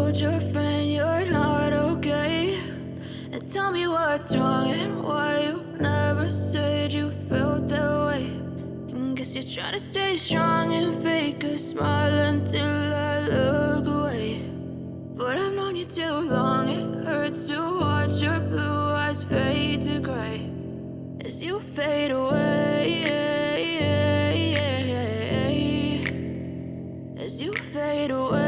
told your friend you're not okay? And tell me what's wrong and why you never said you felt that way. And guess you're trying to stay strong and fake a smile until I look away. But I've known you too long, it hurts to watch your blue eyes fade to gray as you fade away, as you fade away.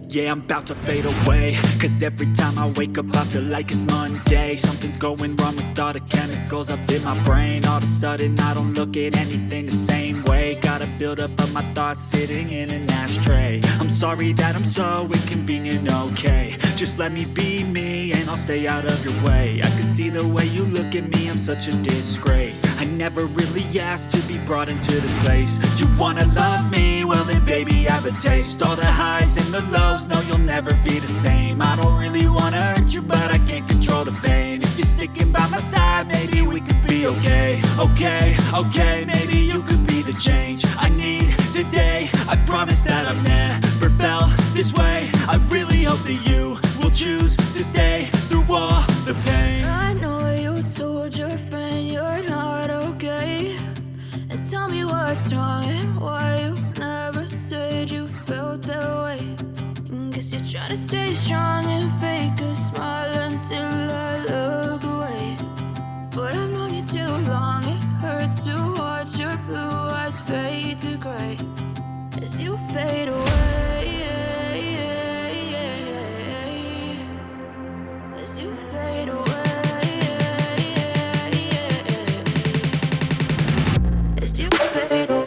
Yeah, I'm about to fade away, cause every time I wake up I feel like it's Monday. Something's going wrong with all the chemicals up in my brain. All of a sudden I don't look at anything the same way. Got a buildup of my thoughts sitting in an ashtray. I'm sorry that I'm so inconvenient, okay? Just let me be me and I'll stay out of your way. I can see the way you look at me, I'm such a disgrace. I never really asked to be brought into this place. You wanna love me? Well then baby, have a taste. All the highs and the lows, no, you'll never be the same. I don't really wanna hurt you, but I can't control the pain. If you're sticking by my side, maybe we could be okay. Okay, maybe you could be the change I need today. I promise that I've never felt this way. I really hope that you will choose to stay through all the pain. I know you told your friend you're not okay. And tell me what's wrong and why you never said you felt that way. And guess you're trying to stay strong and fake a smile until I look away. But I've known you too long, it hurts to watch your blue eyes fade to gray as you fade away, as you fade away. As you fade away.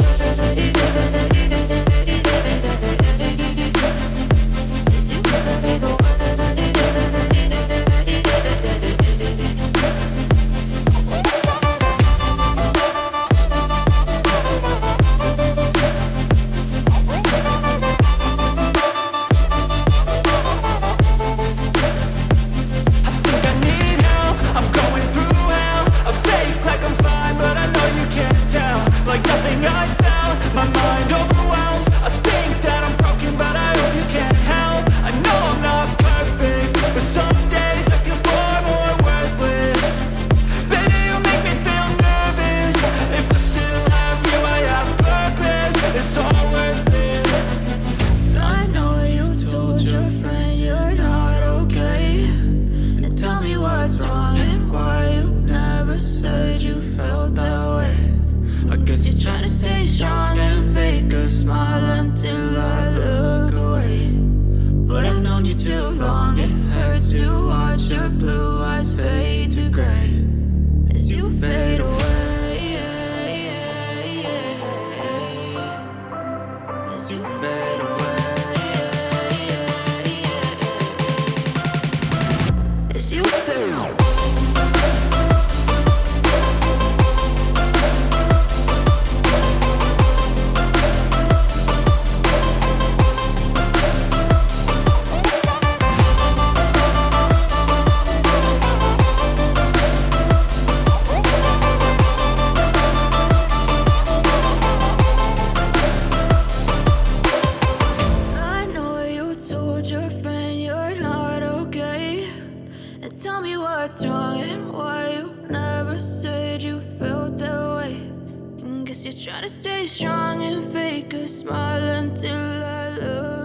Tell me what's wrong and why you never said you felt that way. And guess you're trying to stay strong and fake a smile until I look